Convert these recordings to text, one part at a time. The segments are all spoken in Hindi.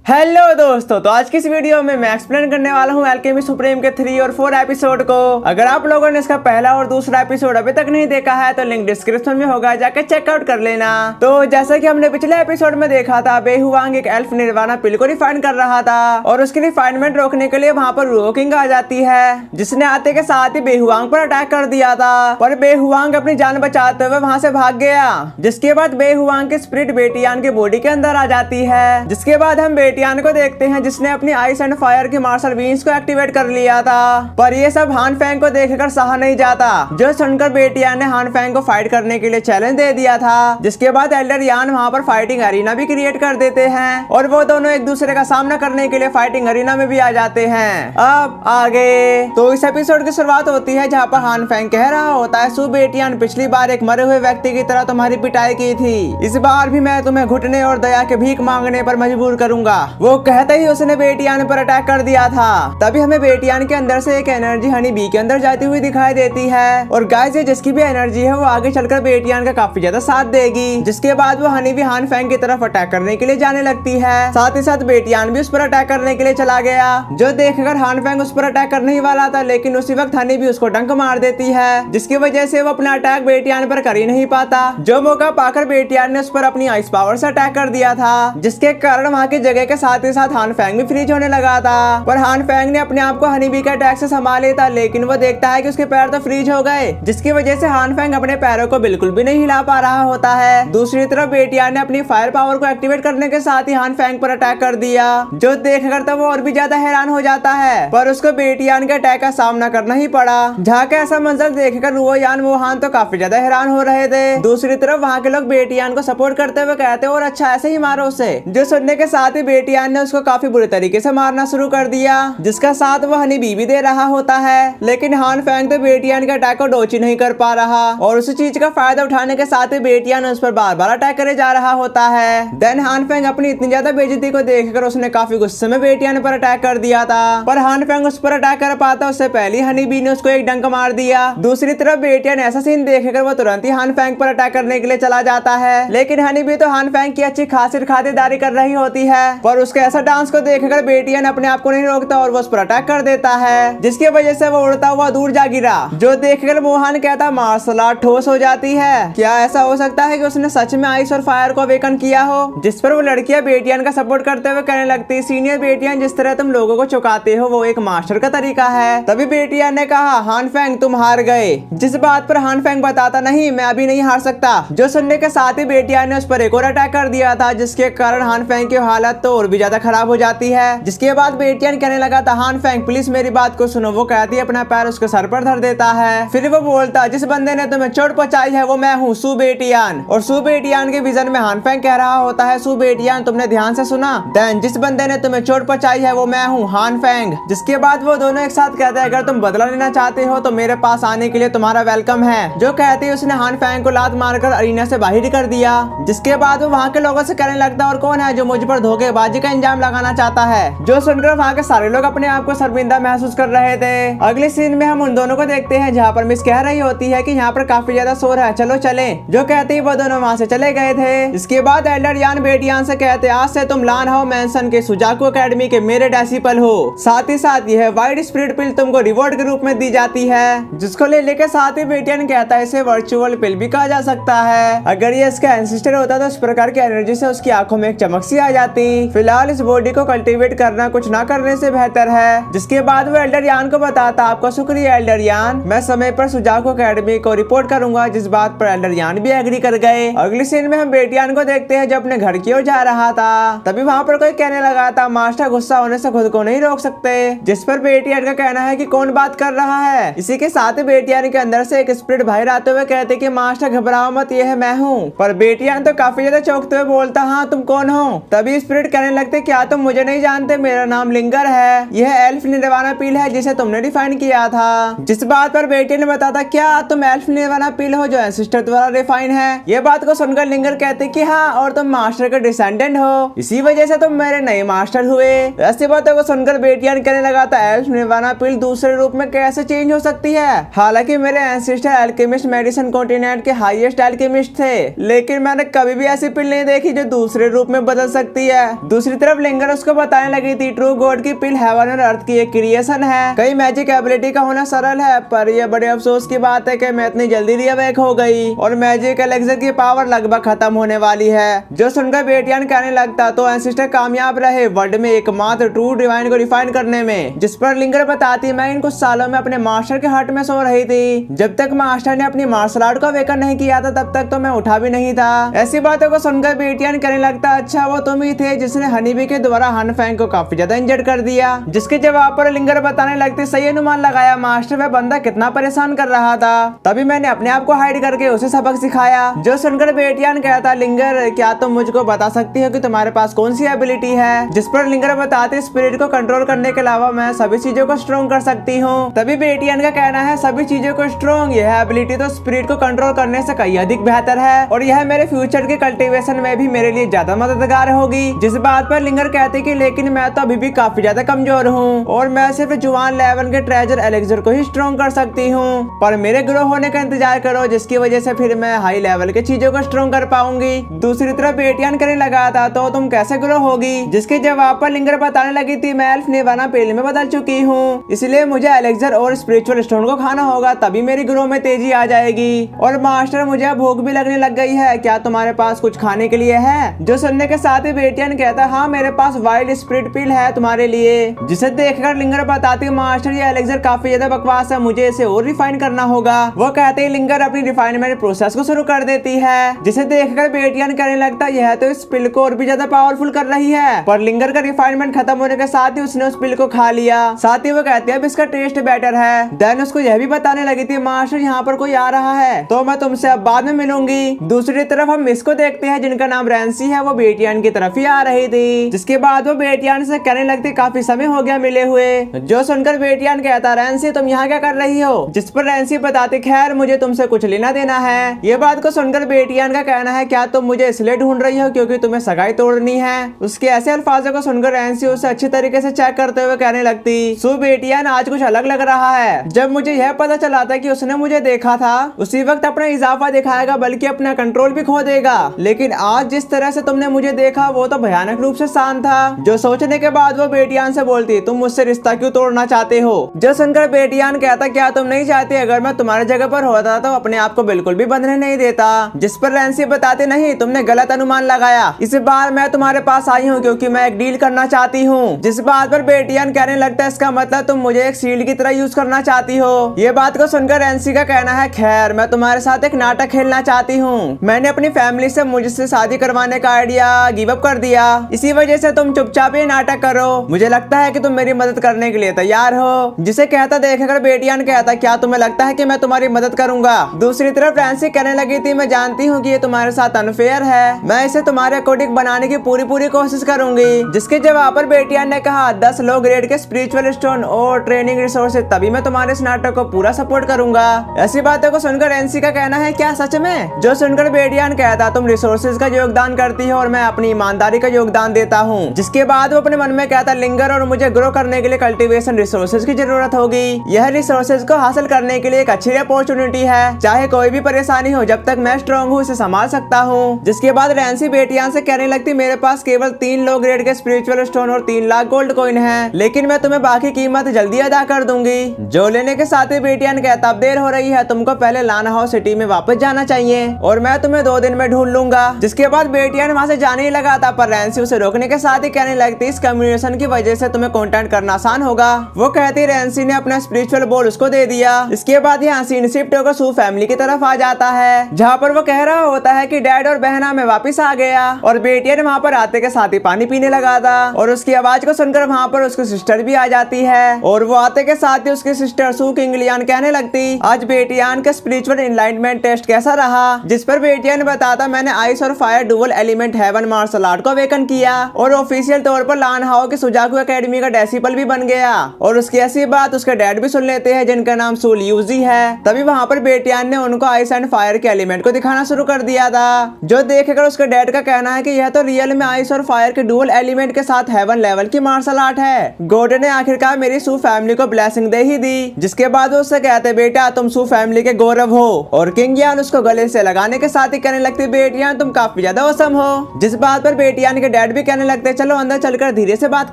हेलो दोस्तों, तो आज की इस वीडियो में मैं एक्सप्लेन करने वाला हूँ अल्केमी सुप्रीम के 3 और 4 एपिसोड को। अगर आप लोगों ने इसका पहला और दूसरा एपिसोड अभी तक नहीं देखा है तो लिंक डिस्क्रिप्शन में होगा, जाकर चेकआउट कर लेना। तो जैसा कि हमने पिछले एपिसोड में देखा था, बेहुआंग एक एल्फ निर्वाणा पिल को रिफाइन कर रहा था और उसकी रिफाइनमेंट रोकने के लिए वहाँ पर रुओ किंग आ जाती है, जिसने आते के साथ ही बेहुआंग पर अटैक कर दिया था। पर बेहुआंग अपनी जान बचाते हुए वहाँ से भाग गया। जिसके बाद बेहुआंग की स्पिरिट बेटियान की बॉडी के अंदर आ जाती है। जिसके बाद हम बेटियान को देखते हैं जिसने अपनी आइस एंड फायर की मार्शल वीन्स को एक्टिवेट कर लिया था। पर ये सब हान फेंग को देखकर सहा नहीं जाता, जो सुनकर बेटियान ने हान फेंग को फाइट करने के लिए चैलेंज दे दिया था। जिसके बाद एल्डर यान वहाँ पर फाइटिंग अरीना भी क्रिएट कर देते हैं और वो दोनों एक दूसरे का सामना करने के लिए फाइटिंग अरीना में भी आ जाते हैं। अब आगे तो इस एपिसोड की शुरुआत होती है जहाँ पर हान फेंग कह रहा होता है, सु बेटियान, पिछली बार एक मरे हुए व्यक्ति की तरह तुम्हारी पिटाई की थी, इस बार भी मैं तुम्हें घुटने और दया के भीख मांगने पर मजबूर करूंगा। वो कहते ही उसने बेटियान पर अटैक कर दिया था। तभी हमें बेटियान के अंदर से एक एनर्जी हनी बी के अंदर जाती हुई दिखाई देती है और गाइस, ये जिसकी भी एनर्जी है वो आगे चलकर बेटियान का काफी ज्यादा साथ देगी। जिसके बाद वो हनी बी हान फेंग की तरफ अटैक करने के लिए जाने लगती है। साथ ही साथ बेटियान भी उस पर अटैक करने के लिए चला गया, जो देखकर हान फेंग उस पर अटैक करने ही वाला था, लेकिन उसी वक्त हनी बी उसको डंक मार देती है, जिसकी वजह से वो अपना अटैक बेटियान पर कर ही नहीं पाता। जो मौका पाकर बेटियान ने उस पर अपनी आइस पावर से अटैक कर दिया था, जिसके कारण वहाँ की जगह के साथ ही साथ हान फेंग भी फ्रीज होने लगा था। पर हान फेंग ने अपने आप को हनी बी के अटैक से संभाल लिया था, लेकिन वो देखता है कि उसके पैर तो फ्रीज हो गए, जिसकी वजह से हान फेंग अपने पैरों को बिल्कुल भी नहीं हिला पा रहा होता है। दूसरी तरफ बेटियान ने अपनी फायर पावर को एक्टिवेट करने के साथ ही हान फेंग पर अटैक कर दिया, जो देखकर तो वो और भी ज्यादा हैरान हो जाता है। पर उसको बेटियान के अटैक का सामना करना ही पड़ा, जहाँ का ऐसा मंजर देखकर रुओ यान वोहान तो काफी ज्यादा हैरान हो रहे थे। दूसरी तरफ वहाँ के लोग बेटियान को सपोर्ट करते हुए कहते और अच्छा ऐसे ही मारो उसे, जो सुनने के साथ ही बेटियान ने उसको काफी बुरे तरीके से मारना शुरू कर दिया, जिसका साथ वो हनी बी भी दे रहा होता है। लेकिन हान फेंग तो बेटियान के अटैक को डोच ही नहीं कर पा रहा और उसी चीज का फायदा उठाने के साथ ही बेटियान उस पर बार बार अटैक करे जा रहा होता है। देन हान फेंग अपनी इतनी ज्यादा बेइज्जती को देखकर उसने काफी गुस्से में बेटियान पर अटैक कर दिया था। पर हान फेंग उस पर अटैक कर पाता उससे पहले हनी बी ने उसको एक डंक मार दिया। दूसरी तरफ बेटियान ऐसा सीन देखकर वो तुरंत ही हान फेंग पर अटैक करने के लिए चला जाता है, लेकिन हनी बी तो हान फेंग की अच्छी खासी खातिरदारी कर रही होती है। पर उसके ऐसा डांस को देखकर बेटियान अपने आप को नहीं रोकता और वो उस पर अटैक कर देता है, जिसकी वजह से वो उड़ता हुआ दूर जा गिरा, जो देखकर मोहन कहता मार्शल आर्ट ठोस हो जाती है। क्या ऐसा हो सकता है कि उसने सच में आइस और फायर को अवेकन किया हो? जिस पर वो लड़कियां बेटियान का सपोर्ट करते हुए कहने लगती, सीनियर बेटियान, जिस तरह तुम लोगों को चुकाते हो वो एक मास्टर का तरीका है। तभी बेटियान ने कहा, हान फेंग तुम हार गए। जिस बात पर हान फेंग बताता, नहीं मैं अभी नहीं हार सकता, जो सुनने के साथ ही बेटियान ने उस पर एक और अटैक कर दिया था, जिसके कारण हान फेंग की हालत तो और भी ज्यादा खराब हो जाती है। जिसके बाद बेटियान कहने लगा था, हान फेंग प्लीज मेरी बात को सुनो। वो कहती अपना पैर उसके सर पर धर देता है। फिर वो बोलता, जिस बंदे ने तुम्हें चोट पहुंचाई है वो मैं हूँ, सु बेटियान। और सु बेटियान के विजन में हान फेंग कह रहा होता है, सु बेटियान तुमने ध्यान से सुना? देन जिस बंदे ने तुम्हें चोट पहुंचाई है वो मैं हूँ, हान फेंग। जिसके बाद वो दोनों एक साथ कहते हैं, अगर तुम बदला लेना चाहते हो तो मेरे पास आने के लिए तुम्हारा वेलकम है। जो कहते उसने हान फेंग को लात मारकर अरीना से बाहर कर दिया। जिसके बाद वो वहाँ के लोगों से कहने लगता, और कौन है जो मुझ पर धोखेबाजी का इंजाम लगाना चाहता है? जो सुनकर वहाँ के सारे लोग अपने आप को शर्मिंदा महसूस कर रहे थे। अगले सीन में हम उन दोनों को देखते हैं जहाँ पर मिस कह रही होती है कि यहाँ पर काफी ज्यादा शोर है, चलो चले। जो कहते ही वो दोनों वहाँ से चले गए थे। इसके बाद एल्डर यान बेटियान से कहते, आज से तुम लान हाओ मैंसन के सुजाकू एकेडमी के मेरे डिसिपल हो। साथ ही साथ यह वाइड स्पिरिट पिल तुमको रिवॉर्ड के रूप में दी जाती है, जिसको ले लेके साथ ही बेटियान कहता है, इसे वर्चुअल पिल भी कहा जा सकता है। अगर ये इसका एंसेस्टर होता तो इस प्रकार की एनर्जी से उसकी आंखों में एक चमक सी आ जाती। फिलहाल इस बॉडी को कल्टीवेट करना कुछ ना करने से बेहतर है। जिसके बाद वो एल्डर यान को बताता, आपका शुक्रिया एल्डर यान, मैं समय पर सुजाकू एकेडमी को रिपोर्ट करूंगा। जिस बात पर एल्डर यान भी एग्री कर गए। अगली सीन में हम बेटियान को देखते हैं जो अपने घर की ओर जा रहा था। तभी वहाँ पर कोई कहने लगा था, मास्टर गुस्सा होने से खुद को नहीं रोक सकते। जिस पर बेटियान का कहना है कि कौन बात कर रहा है। इसी के साथ ही बेटियान के अंदर से एक स्पिरिट बाहर आते हुए कहते कि मास्टर घबराओ मत, ये है मैं हूँ। पर बेटियान तो काफी ज्यादा चौंकते हुए बोलता, हाँ तुम कौन हो? तभी स्पिरिट कहने लगते, क्या तुम मुझे नहीं जानते? मेरा नाम लिंगर है, यह एल्फ निर्वाणा पील है जिसे तुमने डिफाइन किया था। जिस बात पर बेटियान ने बताता, क्या तुम एल्फ निर्वाणा पील हो जो एंसेस्टर द्वारा डिफाइन है? ये बात को सुनकर लिंगर कहते कि हाँ, और तुम मास्टर के डिसेंडेंट हो, इसी वजह से तुम मेरे नए मास्टर हुए। ऐसी बातों को सुनकर बेटियान कहने लगा था, एल्फ निर्वाणा पील दूसरे रूप में कैसे चेंज हो सकती है? हालांकि मेरे एंसेस्टर अल्केमिस्ट मेडिसिन कॉन्टिनेंट के हाईएस्ट अल्केमिस्ट थे, लेकिन मैंने कभी भी ऐसी पिल नहीं देखी जो दूसरे रूप में बदल सकती है। दूसरी तरफ लिंगर उसको बताने लगी थी ट्रू गॉड की पिल हेवन और अर्थ की एक क्रिएशन है। कई मैजिक एबिलिटी का होना सरल है, पर यह बड़े अफसोस की बात है कि मैं इतनी जल्दी रीअवेक हो गई और मैजिक एलेक्सर की पावर लगभग खत्म होने वाली है। जो सुनकर बेटियान कहने लगता तो एंसेस्टर कामयाब रहे वर्ल्ड में एकमात्र ट्रू डिवाइन को रिफाइन करने में। जिस पर लिंगर बताती मैं इन कुछ सालों में अपने मास्टर के हट में सो रही थी। जब तक मास्टर ने अपनी मार्शल आर्ट को अवेकन नहीं किया था तब तक तो मैं उठा भी नहीं था। ऐसी बातों को सुनकर बेटियान कहने लगता अच्छा वो तुम ही थे जिसने हनीबी के द्वारा हन फैंग को काफी ज्यादा इंजर्ड कर दिया। जिसके जवाब पर लिंगर बताने लगती सही अनुमान लगाया मास्टर, वह बंदा कितना परेशान कर रहा था, तभी मैंने अपने आप को हाइड करके उसे सबक सिखाया। जो सुनकर बेटियान कहता लिंगर क्या तुम मुझको बता सकती हो कि तुम्हारे पास कौन सी एबिलिटी है। जिस पर लिंगर बताते स्पिरिट को कंट्रोल करने के अलावा मैं सभी चीजों को स्ट्रॉन्ग कर सकती हूँ। तभी बेटियान का कहना है सभी चीजों को स्ट्रॉन्ग, यह एबिलिटी तो स्पिरिट को कंट्रोल करने से कई अधिक बेहतर है और यह मेरे फ्यूचर के कल्टीवेशन में भी मेरे लिए ज्यादा मददगार होगी। जिस बात पर लिंगर कहते कि लेकिन मैं तो अभी भी काफी ज्यादा कमजोर हूँ और मैं सिर्फ जुआन लेवल के ट्रेजर एलेक्सर को ही स्ट्रॉन्ग कर सकती हूँ, पर मेरे ग्रो होने का इंतजार करो जिसकी वजह से फिर मैं हाई लेवल के चीजों को स्ट्रॉन्ग कर पाऊंगी। दूसरी तरफ बेटियान करने लगा था तो तुम कैसे ग्रो होगी। जिसके जवाब पर लिंगर बताने लगी थी मैं एल्फ निर्वाणा पेल में बदल चुकी हूँ, इसलिए मुझे एलेक्सर और स्पिरिचुअल स्टोन को खाना होगा तभी मेरी ग्रो में तेजी आ जाएगी। और मास्टर मुझे भूख भी लगने लग गई है, क्या तुम्हारे पास कुछ खाने के लिए है। जो सुनने के साथ ही बेटियान कहता हाँ मेरे पास वाइल्ड स्पिरिट पिल है तुम्हारे लिए। जिसे देखकर लिंगर बताती मास्टर ये एलेक्सर काफी ज्यादा बकवास है, मुझे इसे और रिफाइन करना होगा। वो कहते ही लिंगर अपनी रिफाइनमेंट प्रोसेस को शुरू कर देती है। जिसे देखकर बेटियान कहने लगता यह तो इस पिल को और भी ज्यादा पावरफुल कर रही है, पर लिंगर का रिफाइनमेंट खत्म होने के साथ ही उसने उस पिल को खा लिया। साथ ही वो कहते हैं इसका टेस्ट बेटर है। देन उसको यह भी बताने लगी थी मास्टर यहाँ पर कोई आ रहा है तो मैं तुमसे अब बाद में मिलूंगी। दूसरी तरफ हम मिस को देखते हैं जिनका नाम रैंसी है, वो बेटियान की तरफ ही आ रही थी। जिसके बाद वो बेटियान से कहने लगती काफी समय हो गया मिले हुए। जो सुनकर बेटियान कहता रैंसी तुम यहाँ क्या कर रही हो। जिस पर रैंसी बताती खैर मुझे तुमसे कुछ लेना देना है। ये बात को सुनकर बेटियान का कहना है क्या तुम मुझे इसलिए ढूंढ रही हो क्योंकि तुम्हें सगाई तोड़नी है। उसके ऐसे अल्फाजों को सुनकर रैंसी उसे अच्छी तरीके से चेक करते हुए कहने लगती सो बेटियान आज कुछ अलग लग रहा है। जब मुझे यह पता चला था कि उसने मुझे देखा था उसी वक्त अपना इजाफा दिखाएगा बल्कि अपना कंट्रोल भी खो देगा, लेकिन आज जिस तरह से तुमने मुझे देखा वो तो भयानक रूप से शांत था। जो सोचने के बाद वो बेटियान से बोलती तुम मुझसे रिश्ता क्यों तोड़ना चाहते हो। जो सुनकर बेटियान कहता क्या तुम नहीं चाहती, अगर मैं तुम्हारी जगह पर होता तो अपने आप को बिल्कुल भी बंधने नहीं देता। जिस पर रैंसी बताते नहीं तुमने गलत अनुमान लगाया, इस बार मैं तुम्हारे पास आई हूँ क्योंकि मैं एक डील करना चाहती हूँ। जिस बात पर बेटियान कहने लगता है इसका मतलब तुम मुझे एक शील्ड की तरह यूज करना चाहती हो। ये बात को सुनकर रैंसी का कहना है खैर मैं तुम्हारे साथ एक नाटक खेलना चाहती हूँ। मैंने अपनी फैमिली से मुझसे शादी करवाने का आइडिया गिव अप कर दिया, इसी वजह से तुम चुपचाप ही नाटक करो। मुझे लगता है कि तुम मेरी मदद करने के लिए तैयार हो। जिसे कहता देखकर बेटियान कहता क्या तुम्हें लगता है कि मैं तुम्हारी मदद करूंगा। दूसरी तरफ रैंसी कहने लगी थी मैं जानती हूँ कि ये तुम्हारे साथ अनफेयर है, मैं इसे तुम्हारे अकॉर्डिंग बनाने की पूरी कोशिश करूंगी। जिसके जवाब पर बेटियान ने कहा 10 लो ग्रेड के स्पिरिचुअल स्टोन और ट्रेनिंग रिसोर्सेज तभी मैं तुम्हारे इस नाटक को पूरा सपोर्ट करूंगा। ऐसी बातों को सुनकर रैंसी का कहना है क्या सच में। जो सुनकर बेटियान कहता तुम रिसोर्सेज का योगदान करती हो और मैं अपनी ईमानदारी का योगदान देता हूँ। जिसके बाद वो अपने मन में कहता लिंगर और मुझे ग्रो करने के लिए कल्टीवेशन रिसोर्सेज की जरूरत होगी। यह रिसोर्सेज को हासिल करने के लिए एक अच्छी अपॉर्चुनिटी है, चाहे कोई भी परेशानी हो जब तक मैं स्ट्रॉन्ग हूँ इसे संभाल सकता हूँ। जिसके बाद रैंसी बेटियान से कहने लगती मेरे पास केवल 3 लो ग्रेड के स्पिरिचुअल स्टोन और 3 लाख गोल्ड कॉइन है, लेकिन मैं तुम्हें बाकी कीमत जल्दी अदा कर दूंगी। जो लेने के साथ ही बेटियान कहता अब देर हो रही है, तुमको पहले लाना हाउस सिटी में वापस जाना चाहिए और मैं तुम्हें 2 दिन में ढूंढ लूंगा। जिसके बाद बेटियान वहाँ से जाने ही लगा था, पर रैंसी उसे रोकने के साथ ही कहने लगती इस कम्युनिकेशन की वजह से तुम्हें कांटेक्ट करना आसान होगा। वो कहती रैंसी ने अपना स्पिरिचुअल बॉल उसको दे दिया। इसके बाद यहाँ सीन शिफ्ट होकर सू फैमिली की तरफ आ जाता है, जहाँ पर वो कह रहा होता है कि डैड और बहना में वापिस आ गया। और बेटियान वहाँ पर आते के साथ ही पानी पीने लगा था और उसकी आवाज को सुनकर वहाँ पर उसकी सिस्टर भी आ जाती है और वो आते के साथ ही उसकी सिस्टर सू किंगलियान कहने लगती आज बेटियान का स्पिरिचुअल एनलाइटमेंट टेस्ट कैसा रहा। जिस पर बेटियान बताता मैंने आइस और fire dual element heaven martial art को अवेकन किया और ऑफिशियल तौर पर लान हाओ की सुजाकू एकेडमी का डेसिपल भी बन गया। और उसकी ऐसी बात उसके डैड भी सुन लेते हैं जिनका नाम सूल यूजी है। तभी वहाँ पर बेटियान ने उनको आइस एंड फायर के एलिमेंट को दिखाना शुरू कर दिया था, जो देखकर उसके डैड का कहना है कि यह तो रियल में आइस और फायर के डुअल एलिमेंट के साथ हेवन लेवल की मार्शल आर्ट है। गॉड ने आखिरकार मेरी सू फैमिली को ब्लेसिंग दे ही दी। जिसके बाद वो उससे कहते बेटा तुम सू फैमिली के गौरव हो और किंग यान उसको गले से लगाने के साथ ही कहने लगती बेटियान तुम काफी ज्यादा औसम हो। जिस बात पर बेटियान के डैड डैड भी कहने लगते हैं चलो अंदर चलकर धीरे से बात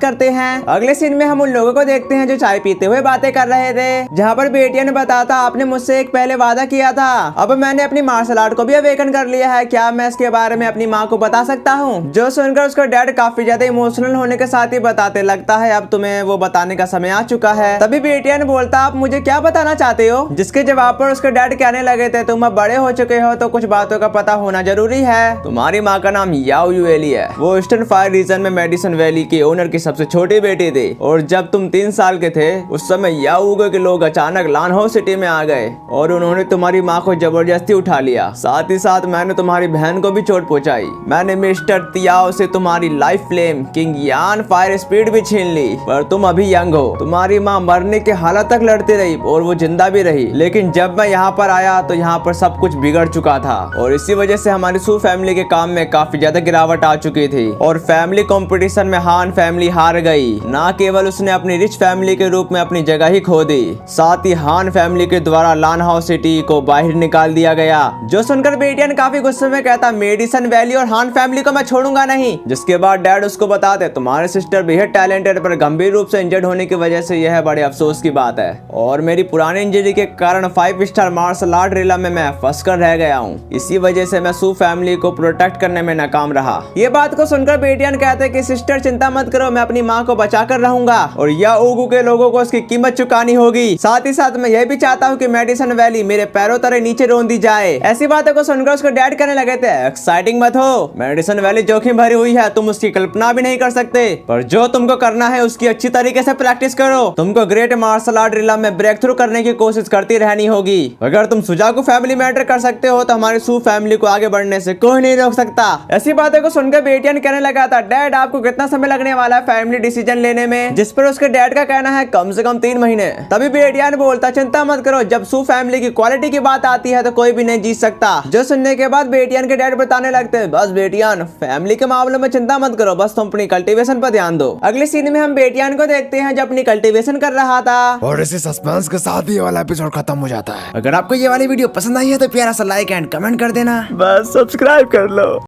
करते हैं। अगले सीन में हम उन लोगों को देखते हैं जो चाय पीते हुए बातें कर रहे थे, जहाँ पर बेटिया ने बताता आपने मुझसे एक पहले वादा किया था, अब मैंने अपनी मार्शल आर्ट को भी अवेकन कर लिया है, क्या मैं इसके बारे में अपनी माँ को बता सकता हूँ। जो सुनकर उसका डैड काफी ज्यादा इमोशनल होने के साथ ही बताते लगता है अब तुम्हें वो बताने का समय आ चुका है। तभी बेटिया ने बोलता आप मुझे क्या बताना चाहते हो, जिसके जवाब पर उसके डैड कहने लगे थे तुम अब बड़े हो चुके हो तो कुछ बातों का पता होना जरूरी है। तुम्हारी माँ का नाम याओ युएली है, वो ईस्टर्न फायर रीजन में मेडिसन वैली के ओनर की सबसे छोटी बेटी थी, और जब तुम 3 साल के थे उस समय याओगो के लोग अचानक लानहो सिटी में आ गए और उन्होंने तुम्हारी माँ को जबरदस्ती उठा लिया, साथ ही साथ मैंने तुम्हारी बहन को भी चोट पहुंचाई। मैंने मिस्टर तियाओ से तुम्हारी लाइफ फ्लेम किंग यान फायर स्पीड भी छीन ली, पर तुम अभी यंग हो। तुम्हारी माँ मरने के हालत तक लड़ती रही और वो जिंदा भी रही, लेकिन जब मैं यहाँ पर आया तो यहाँ पर सब कुछ बिगड़ चुका था और इसी वजह से हमारी सू फैमिली के काम में काफी ज्यादा गिरावट आ चुकी थी और फैमिली कंपटीशन में हान फैमिली हार गई। ना केवल उसने अपनी रिच फैमिली के रूप में अपनी जगह ही खो दी, साथ ही हान फैमिली के द्वारा लानहाउ सिटी को बाहर निकाल दिया गया। जो सुनकर बेटियन काफी गुस्से में कहता मेडिसन वैली और हान फैमिली को मैं छोड़ूंगा नहीं, जिसके बाद डैड उसको बताते तुम्हारे सिस्टर बेहद टैलेंटेड पर गंभीर रूप से इंजर्ड होने की वजह से यह बड़े अफसोस की बात है और मेरी पुरानी इंजरी के कारण 5 स्टार मार्शल आर्ट रीला में मैं फंस कर रह गया हूँ, इसी वजह से मैं सू फैमिली को प्रोटेक्ट करने में नाकाम रहा। ये बात को सुनकर बेटियन कहते कि सिस्टर चिंता मत करो, मैं अपनी माँ को बचा कर रहूंगा और याओगो के लोगों को उसकी कीमत चुकानी होगी। साथ ही साथ मैं यह भी चाहता हूँ कि मेडिसन वैली मेरे पैरों तले नीचे रोन दी जाए। ऐसी बातों को सुनकर उसको डैड कहने लगे थे एक्साइटिंग मत हो, मेडिसन वैली जोखिम भरी हुई है, तुम उसकी कल्पना भी नहीं कर सकते, पर जो तुमको करना है उसकी अच्छी तरीके से प्रैक्टिस करो। तुमको ग्रेट मार्शल आर्ट रीला में ब्रेक थ्रू करने की कोशिश करती रहनी होगी। अगर तुम सुजाकू फैमिली मैटर कर सकते हो तो हमारी सू फैमिली को आगे बढ़ने से कोई नहीं रोक सकता। ऐसी बातों को सुनकर बेटियन कहने लगा था डैड आपको कितना समय लगने वाला है फैमिली डिसीजन लेने में, जिस पर उसके डैड का कहना है कम से कम 3 महीने। तभी बेटियन बोलता चिंता मत करो, जब सू फैमिली की क्वालिटी की बात आती है तो कोई भी नहीं जीत सकता। जो सुनने के बाद बेटियन के डैड बताने लगते हैं बस बेटियन फैमिली के मामलों में चिंता मत करो, बस तुम अपनी कल्टीवेशन पर ध्यान दो। अगले सीन में हम बेटियन को देखते हैं जो अपनी कल्टीवेशन कर रहा था और इसी सस्पेंस के साथ ही ये वाला एपिसोड खत्म हो जाता है। अगर आपको ये वाली वीडियो पसंद आई है तो प्यारा सा लाइक एंड कमेंट कर देना, बस सब्सक्राइब कर लो।